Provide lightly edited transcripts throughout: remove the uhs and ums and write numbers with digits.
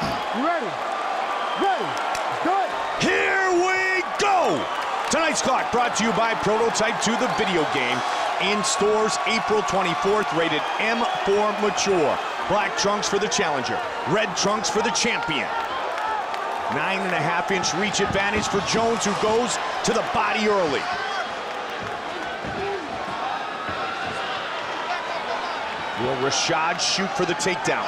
Ready. Ready. Good. Here we go! Tonight's clock brought to you by Prototype 2, the video game. In stores April 24th, rated M for mature. Black trunks for the challenger, red trunks for the champion. 9.5-inch reach advantage for Jones, who goes to the body early. Will Rashad shoot for the takedown?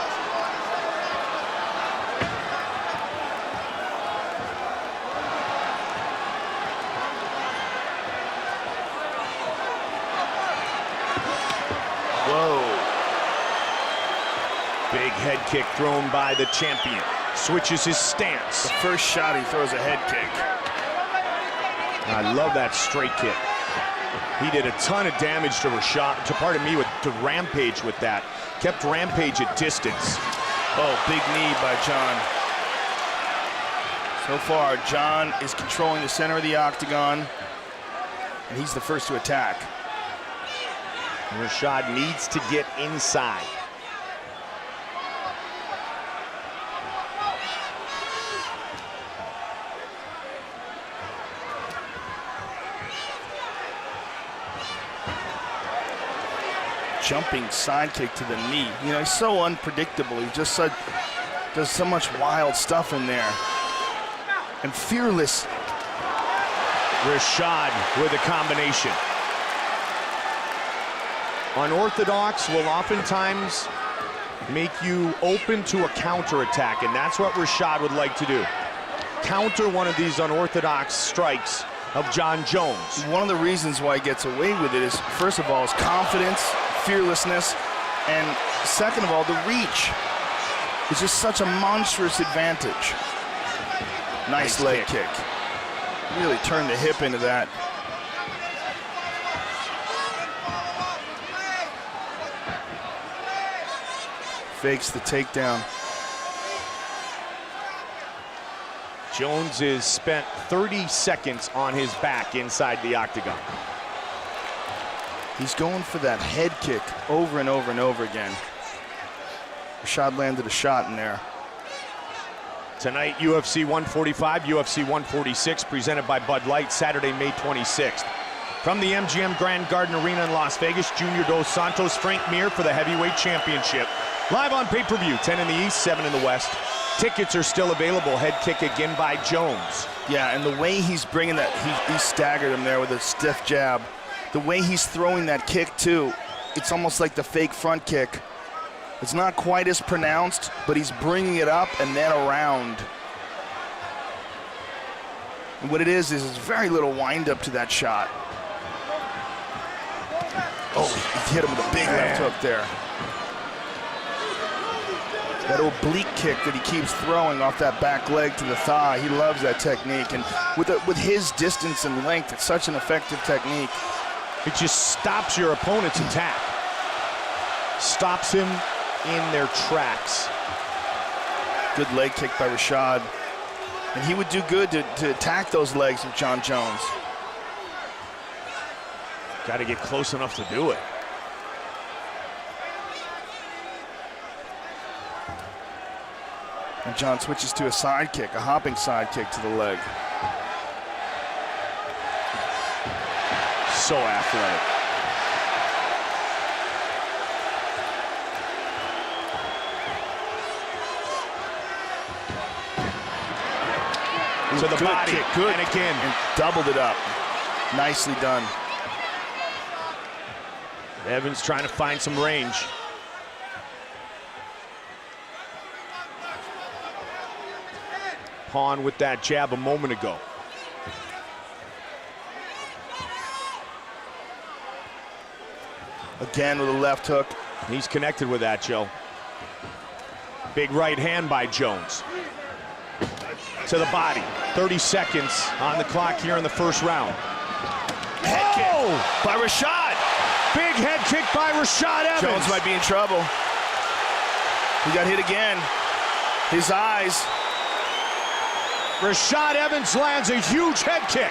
Whoa. Big head kick thrown by the champion. Switches his stance. The first shot, he throws a head kick. I love that straight kick. He did a ton of damage to Rashad, to Rampage with that. Kept Rampage at distance. Oh, big knee by John. So far, John is controlling the center of the octagon, and he's the first to attack. Rashad needs to get inside. Jumping side kick to the knee. You know, he's so unpredictable. He just does so much wild stuff in there. And fearless. Rashad with a combination. Unorthodox will oftentimes make you open to a counterattack, and that's what Rashad would like to do. Counter one of these unorthodox strikes of Jon Jones. One of the reasons why he gets away with it is, first of all, his confidence, fearlessness, and second of all, the reach. It's just such a monstrous advantage. Nice leg kick. Really turned the hip into that. Fakes the takedown. Jones has spent 30 seconds on his back inside the octagon. He's going for that head kick over and over and over again. Rashad landed a shot in there. Tonight, UFC 145, UFC 146, presented by Bud Light, Saturday, May 26th. From the MGM Grand Garden Arena in Las Vegas, Junior Dos Santos, Frank Mir for the heavyweight championship. Live on pay-per-view, 10 in the East, 7 in the West. Tickets are still available. Head kick again by Jones. Yeah, and the way he's bringing that, he staggered him there with a stiff jab. The way he's throwing that kick, too, it's almost like the fake front kick. It's not quite as pronounced, but he's bringing it up and then around. And what it is very little wind-up to that shot. Oh, he hit him with a big left hook there. That oblique kick that he keeps throwing off that back leg to the thigh, he loves that technique. And with his distance and length, it's such an effective technique. It just stops your opponent's attack. Stops him in their tracks. Good leg kick by Rashad. And he would do good to attack those legs of Jon Jones. Got to get close enough to do it. And John switches to a side kick, a hopping side kick to the leg. So athletic. To the body, kick, good. And again. And doubled it up. Nicely done. Evans trying to find some range. Pawn with that jab a moment ago. Again with a left hook. He's connected with that, Joe. Big right hand by Jones. To the body. 30 seconds on the clock here in the first round. Head kick by Rashad. Big head kick by Rashad Evans. Jones might be in trouble. He got hit again. His eyes. Rashad Evans lands a huge head kick.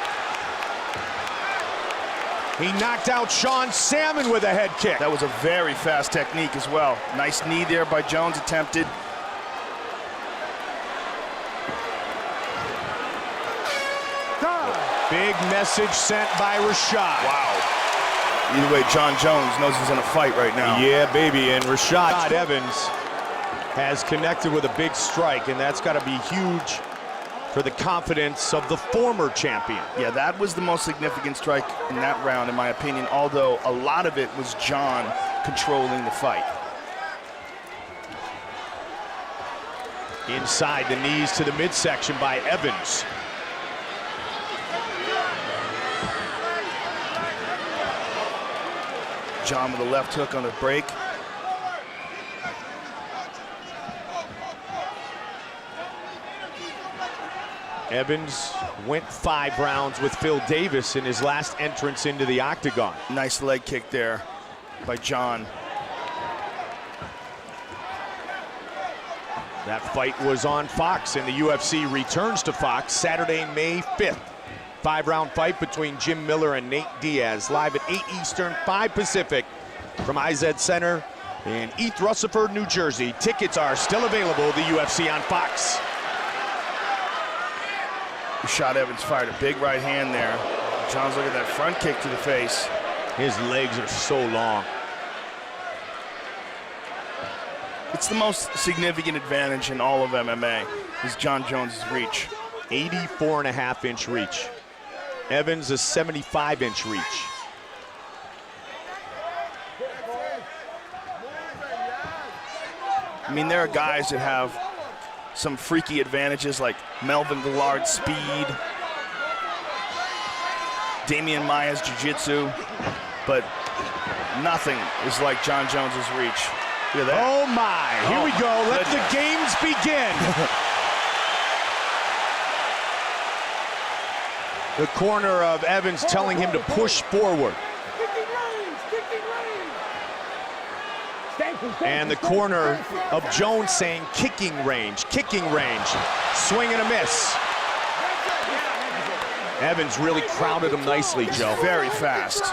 He knocked out Sean Salmon with a head kick. That was a very fast technique as well. Nice knee there by Jones attempted. Big message sent by Rashad. Wow. Either way, Jon Jones knows he's in a fight right now. Yeah, baby, and Rashad Evans has connected with a big strike, and that's got to be huge for the confidence of the former champion. Yeah, that was the most significant strike in that round, in my opinion, although a lot of it was Jon controlling the fight. Inside the knees to the midsection by Evans. Jon with a left hook on the break. Evans went 5 rounds with Phil Davis in his last entrance into the octagon. Nice leg kick there by Jon. That fight was on Fox, and the UFC returns to Fox Saturday, May 5th. 5-round fight between Jim Miller and Nate Diaz, live at 8 Eastern, 5 Pacific, from IZ Center in East Rutherford, New Jersey. Tickets are still available, the UFC on Fox. Rashad Evans fired a big right hand there. Jon's looking at that front kick to the face. His legs are so long. It's the most significant advantage in all of MMA, is Jon Jones' reach. 84.5-inch reach. Evans a 75-inch reach. I mean, there are guys that have some freaky advantages like Melvin Gillard's speed, Damian Maia's jiu-jitsu, but nothing is like Jon Jones's reach. Look at that. Oh my, here we go. Let the games begin. The corner of Evans telling him to push forward. And the corner of Jones saying kicking range, swing and a miss. Evans really crowded him nicely, Joe. Very fast.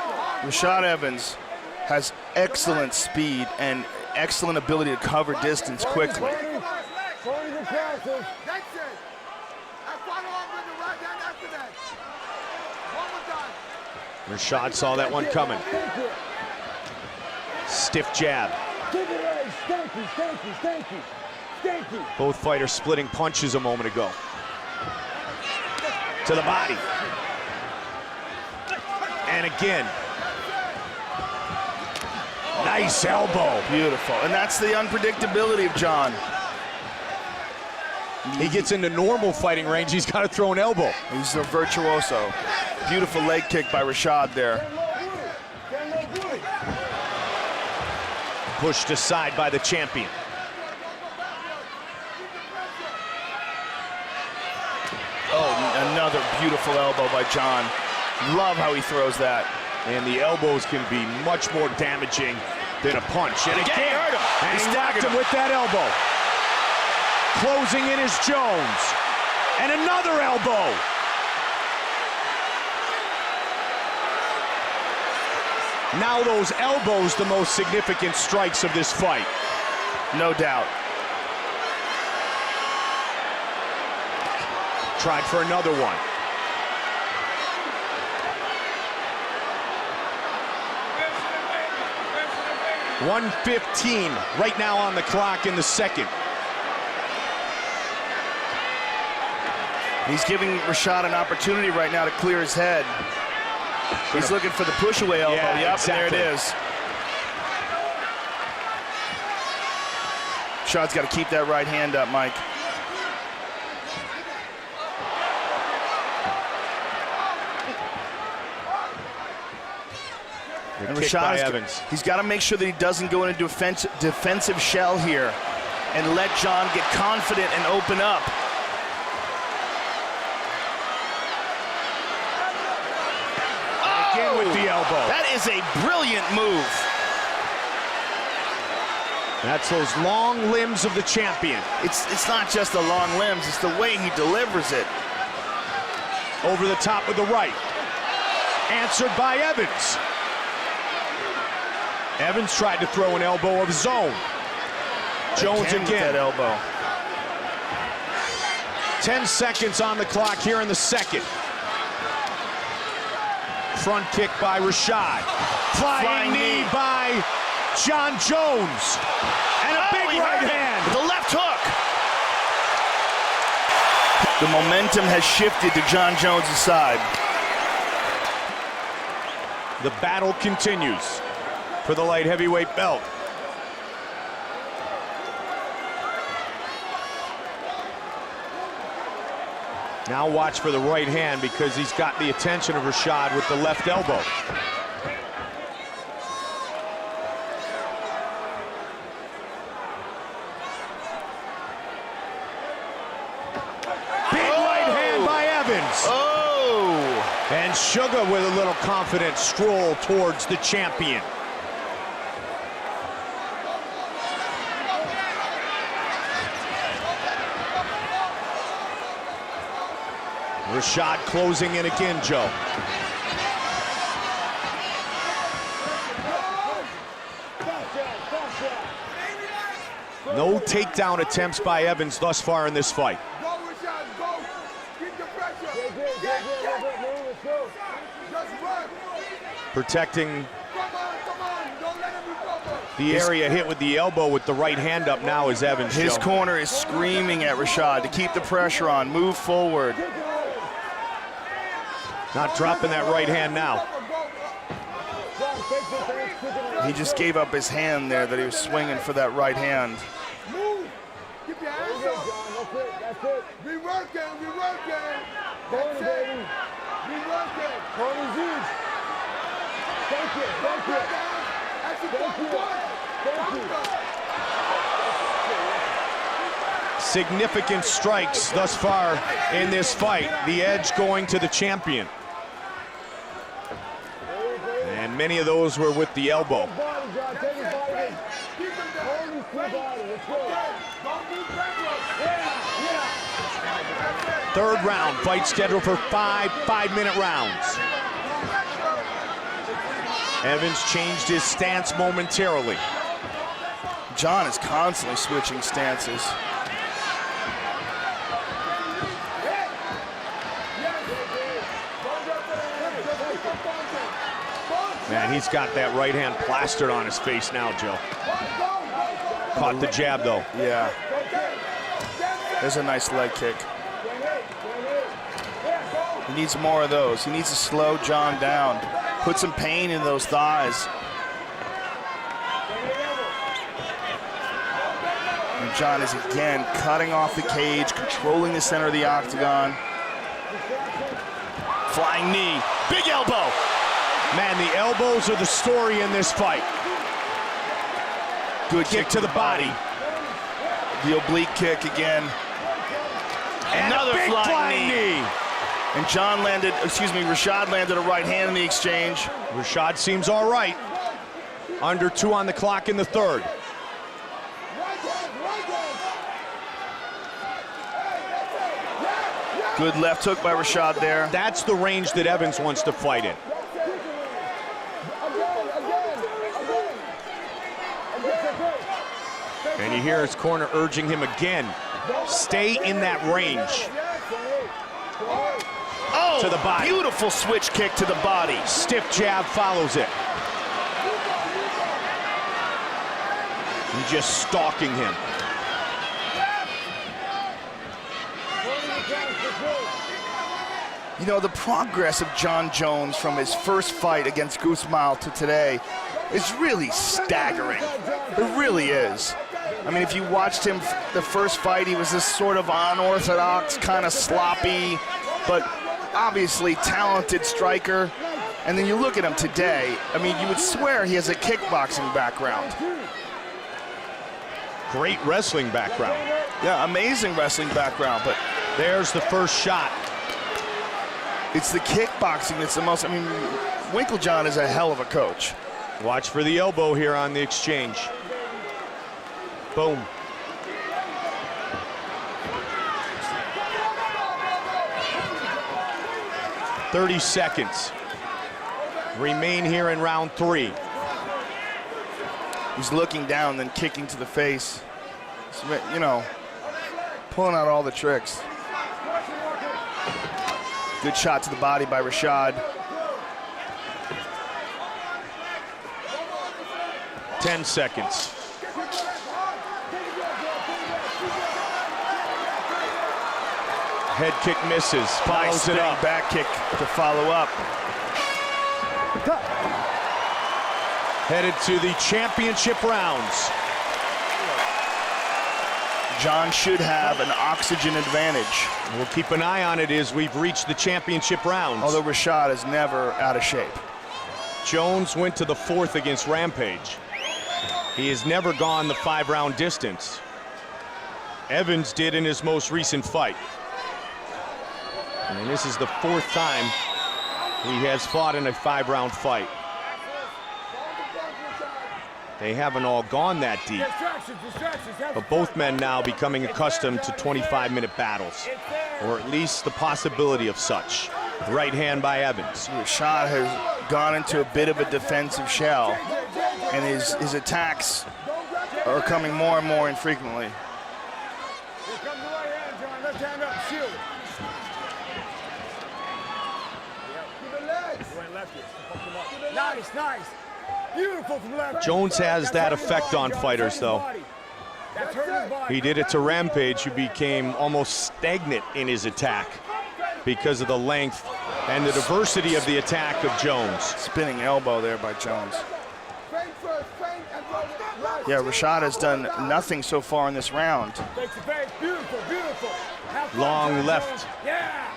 Rashad Evans has excellent speed and excellent ability to cover distance quickly. Rashad saw that one coming. Stiff jab. Both fighters splitting punches a moment ago. To the body. And again. Nice elbow. Beautiful. And that's the unpredictability of Jon. He gets into normal fighting range, he's got to throw an elbow. He's a virtuoso. Beautiful leg kick by Rashad there. Pushed aside by the champion. Oh, another beautiful elbow by Jon. Love how he throws that. And the elbows can be much more damaging than a punch. And again, and he knocked him with that elbow. Closing in is Jones. And another elbow. Now those elbows, the most significant strikes of this fight. No doubt. Tried for another one. .115 right now on the clock in the second. He's giving Rashad an opportunity right now to clear his head. He's looking for the push-away elbow. Yeah, yep, exactly. And there it is. Rashad's got to keep that right hand up, Mike. And Rashad, he's got to make sure that he doesn't go into defensive shell here and let Jon get confident and open up. Again with the elbow. That is a brilliant move. That's those long limbs of the champion. It's not just the long limbs, it's the way he delivers it. Over the top with the right. Answered by Evans. Evans tried to throw an elbow of his own. Jones again. That elbow. 10 seconds on the clock here in the second. front kick by Rashad. Flying knee by Jon Jones. And a big right hand. The left hook. The momentum has shifted to Jon Jones' side. The battle continues for the light heavyweight belt. Now watch for the right hand because he's got the attention of Rashad with the left elbow. Big right hand by Evans. Oh! And Sugar with a little confident stroll towards the champion. Rashad closing in again, Joe. No takedown attempts by Evans thus far in this fight. Go, Rashad, go. Keep the pressure. Just run. Protecting Come on. Don't let him recover. the area hit with the elbow with the right hand up now is Evans. His Joe. corner is screaming at Rashad to keep the pressure on, move forward. Not dropping that right hand now. He just gave up his hand there that he was swinging for that right hand. Move. Keep your hands up. That's it. We working. That's it. We working. Corner's huge. Thank you. Significant strikes thus far in this fight. The edge going to the champion. And many of those were with the elbow. Third round, fight scheduled for five-minute rounds. Evans changed his stance momentarily. Jon is constantly switching stances. Man, he's got that right hand plastered on his face now, Joe. Caught the jab, though. Yeah. There's a nice leg kick. He needs more of those. He needs to slow Jon down. Put some pain in those thighs. And Jon is again cutting off the cage, controlling the center of the octagon. Flying knee, big elbow. Man, the elbows are the story in this fight. Good Kick to the body. The oblique kick again. And Another a big flying knee. And Rashad landed a right hand in the exchange. Rashad seems all right. Under 2 on the clock in the third. Good left hook by Rashad there. That's the range that Evans wants to fight in. And you hear his corner urging him again. Stay in that range. Oh, to the body. Beautiful switch kick to the body. Stiff jab follows it. He's just stalking him. You know, the progress of Jon Jones from his first fight against Guzman to today is really staggering. It really is. I mean, if you watched him the first fight, he was this sort of unorthodox, kind of sloppy, but obviously talented striker. And then you look at him today, I mean, you would swear he has a kickboxing background. Great wrestling background. Yeah, amazing wrestling background, but there's the first shot. It's the kickboxing that's the most, I mean, Winkeljohn is a hell of a coach. Watch for the elbow here on the exchange. Boom. "30 seconds remain here in round 3. He's looking down, then kicking to the face. You know, pulling out all the tricks. Good shot to the body by Rashad. 10 seconds. Head kick misses, follows it up. Back kick to follow up. Headed to the championship rounds. John should have an oxygen advantage. We'll keep an eye on it as we've reached the championship rounds. Although Rashad is never out of shape. Jones went to the 4th against Rampage. He has never gone the 5-round distance. Evans did in his most recent fight. And this is the 4th time he has fought in a 5-round fight. They haven't all gone that deep, but both men now becoming accustomed to 25-minute battles, or at least the possibility of such. Right hand by Evans. Rashad has gone into a bit of a defensive shell, and his attacks are coming more and more infrequently. Here comes the right hand, John. Left hand up, shield. To the legs. Nice, nice. Beautiful from left. Jones has that effect on fighters, though. He did it to Rampage, who became almost stagnant in his attack because of the length and the diversity of the attack of Jones. Spinning elbow there by Jones. Yeah, Rashad has done nothing so far in this round. Beautiful, beautiful. Long left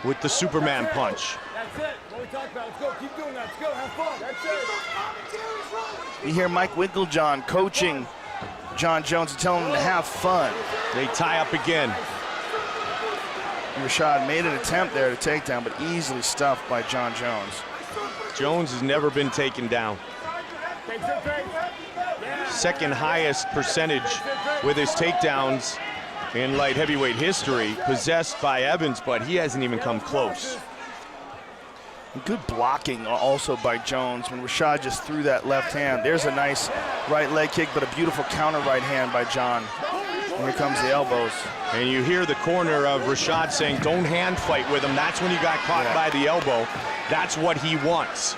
with the Superman punch. That's it. What we talked about. Let's go. Keep doing that. Let's go. Have fun. That's it. You hear Mike Winklejohn coaching John Jones and telling him to have fun. They tie up again. Rashad made an attempt there to take down, but easily stuffed by John Jones. Jones has never been taken down. Second highest percentage with his takedowns in light heavyweight history, possessed by Evans, but he hasn't even come close. Good blocking also by Jones when Rashad just threw that left hand. There's a nice right leg kick, but a beautiful counter right hand by John. And here comes the elbows. And you hear the corner of Rashad saying, don't hand fight with him. That's when you got caught by the elbow. That's what he wants.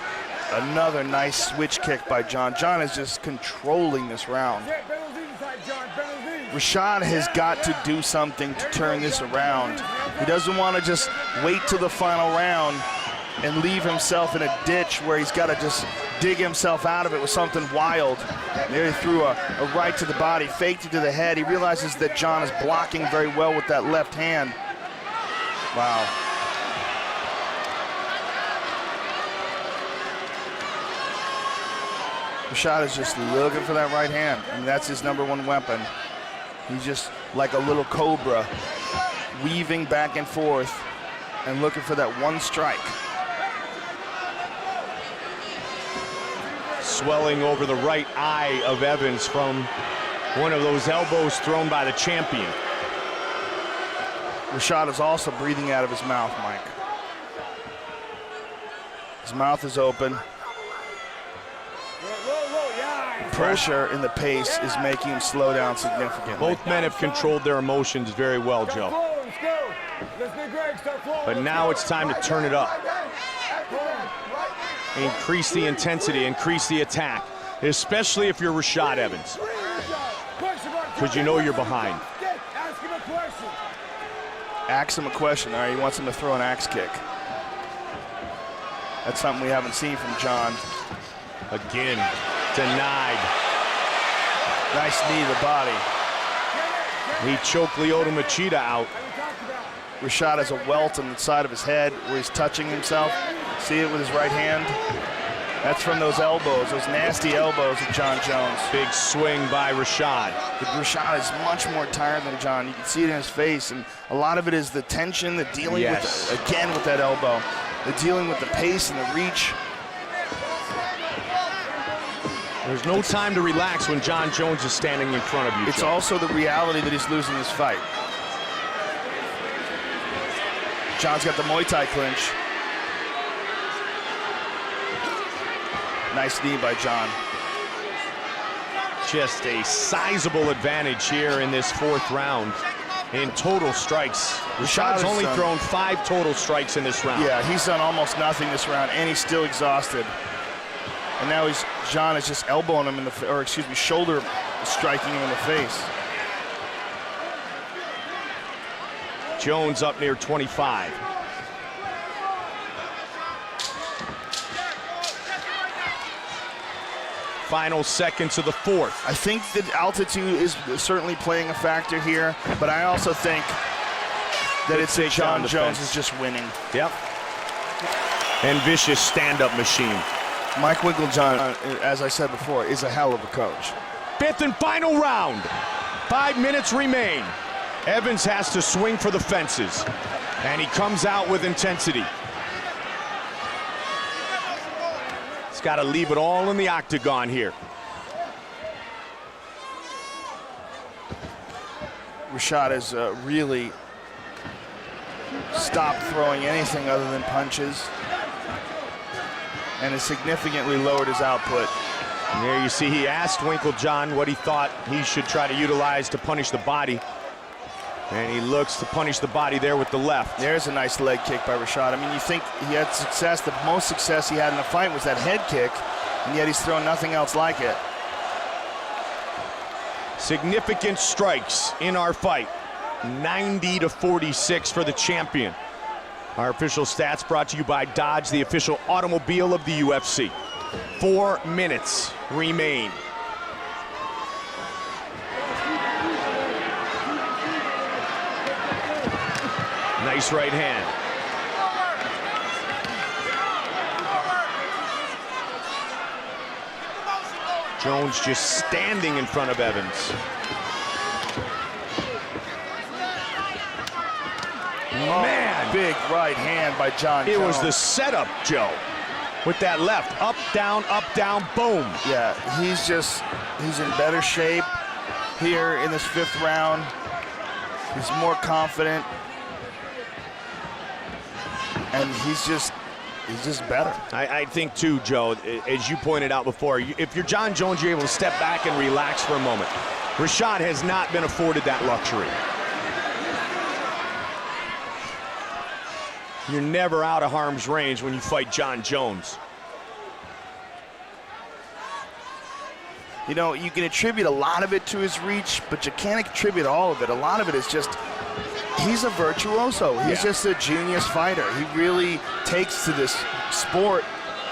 Another nice switch kick by John. John is just controlling this round. Rashad has got to do something to turn this around. He doesn't want to just wait till the final round and leave himself in a ditch where he's got to just dig himself out of it with something wild. There he threw a right to the body, faked it to the head. He realizes that John is blocking very well with that left hand. Wow. Rashad is just looking for that right hand. I mean, that's his #1 weapon. He's just like a little cobra, weaving back and forth and looking for that one strike. Swelling over the right eye of Evans from one of those elbows thrown by the champion. Rashad is also breathing out of his mouth, Mike. His mouth is open. Pressure in the pace is making him slow down significantly. Both men have controlled their emotions very well, Joe. But now it's time to turn it up. Increase the intensity, increase the attack, especially if you're Rashad Evans, because you know you're behind. Ask him a question. All right, he wants him to throw an axe kick. That's something we haven't seen from John. Again, denied. Nice knee to the body. He choked Lyoto Machida out. Rashad has a welt on the side of his head where he's touching himself. See it with his right hand? That's from those elbows, those nasty elbows of John Jones. Big swing by Rashad. But Rashad is much more tired than John. You can see it in his face, and a lot of it is the tension, the dealing with, again with that elbow, the dealing with the pace and the reach. There's no time to relax when John Jones is standing in front of you, It's Joe. also the reality that he's losing this fight. John's got the Muay Thai clinch. Nice knee by John. Just a sizable advantage here in this 4th round in total strikes. Rashad's only thrown 5 total strikes in this round. Yeah, he's done almost nothing this round, and he's still exhausted. And now John is just elbowing him in the, or excuse me, shoulder striking him in the face. Jones up near 25. Final seconds of the fourth. I think that altitude is certainly playing a factor here, but I also think that it's John Jones is just winning. Yep. And vicious stand-up machine. Mike Winkeljohn, as I said before, is a hell of a coach. Fifth and final round. 5 minutes remain. Evans has to swing for the fences, and he comes out with intensity. He's got to leave it all in the octagon here. Rashad has really stopped throwing anything other than punches and has significantly lowered his output. And there you see he asked Winkeljohn what he thought he should try to utilize to punish the body. And he looks to punish the body there with the left. There's a nice leg kick by Rashad. I mean, you think he had success. The most success he had in the fight was that head kick, and yet he's thrown nothing else like it. Significant strikes in our fight. 90-46 for the champion. Our official stats brought to you by Dodge, the official automobile of the UFC. 4 minutes remain. Nice right hand. Jones just standing in front of Evans. Man, big right hand by John Jones. It was the setup, Joe, with that left. Up, down, boom. Yeah, he's in better shape here in this 5th round. He's more confident. And he's just better. I think too, Joe, as you pointed out before, if you're John Jones, you're able to step back and relax for a moment. Rashad has not been afforded that luxury. You're never out of harm's range when you fight John Jones. You know, you can attribute a lot of it to his reach, but you can't attribute all of it. A lot of it is just, he's a virtuoso. He's just a genius fighter. He really takes to this sport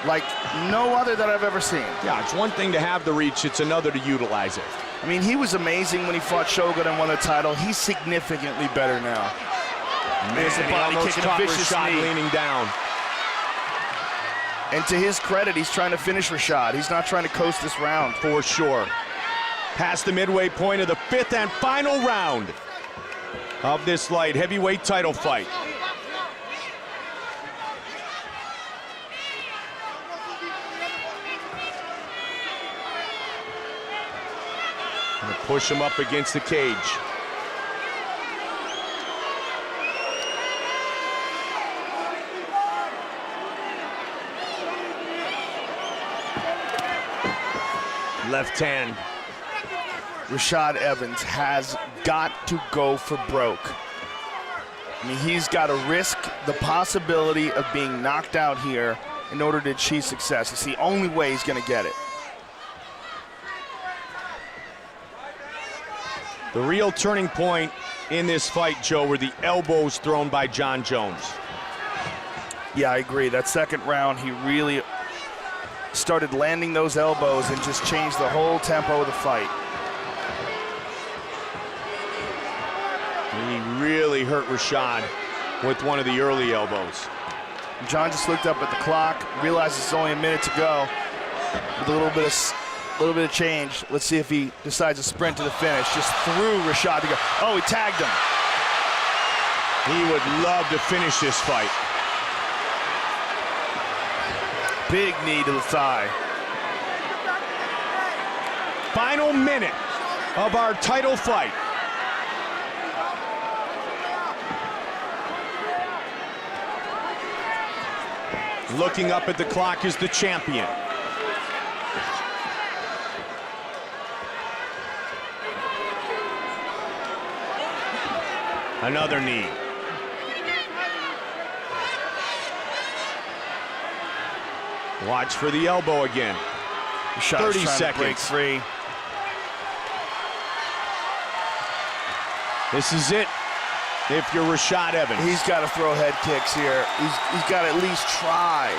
like no other that I've ever seen. Yeah, it's one thing to have the reach, it's another to utilize it. I mean, he was amazing when he fought Shogun and won the title. He's significantly better now. Man, the body kick and a vicious knee. Leaning down. And to his credit, he's trying to finish Rashad. He's not trying to coast this round. For sure. Past the midway point of the 5th and final round of this light heavyweight title fight. Gonna push him up against the cage. Left hand. Rashad Evans has got to go for broke. I mean, he's got to risk the possibility of being knocked out here in order to achieve success. It's the only way he's going to get it. The real turning point in this fight, Joe, were the elbows thrown by John Jones. Yeah, I agree. That 2nd round, he really started landing those elbows and just changed the whole tempo of the fight. He really hurt Rashad with one of the early elbows. John just looked up at the clock, realized it's only a minute to go. With a little bit of change, let's see if he decides to sprint to the finish. Just threw Rashad to go. Oh, he tagged him. He would love to finish this fight. Big knee to the thigh. Final minute of our title fight. Looking up at the clock is the champion. Another knee. Watch for the elbow again. Rashad's 30 trying to break seconds. free. This is it. If you're Rashad Evans. He's got to throw head kicks here. He's got to at least try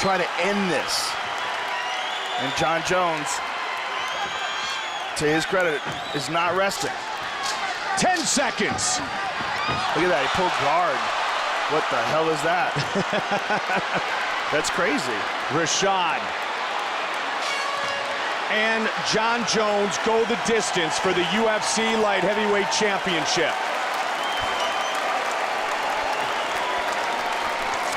to end this. And Jon Jones, to his credit, is not resting. 10 seconds. Look at that, he pulled guard. What the hell is that? That's crazy. Rashad and Jon Jones go the distance for the UFC Light Heavyweight Championship.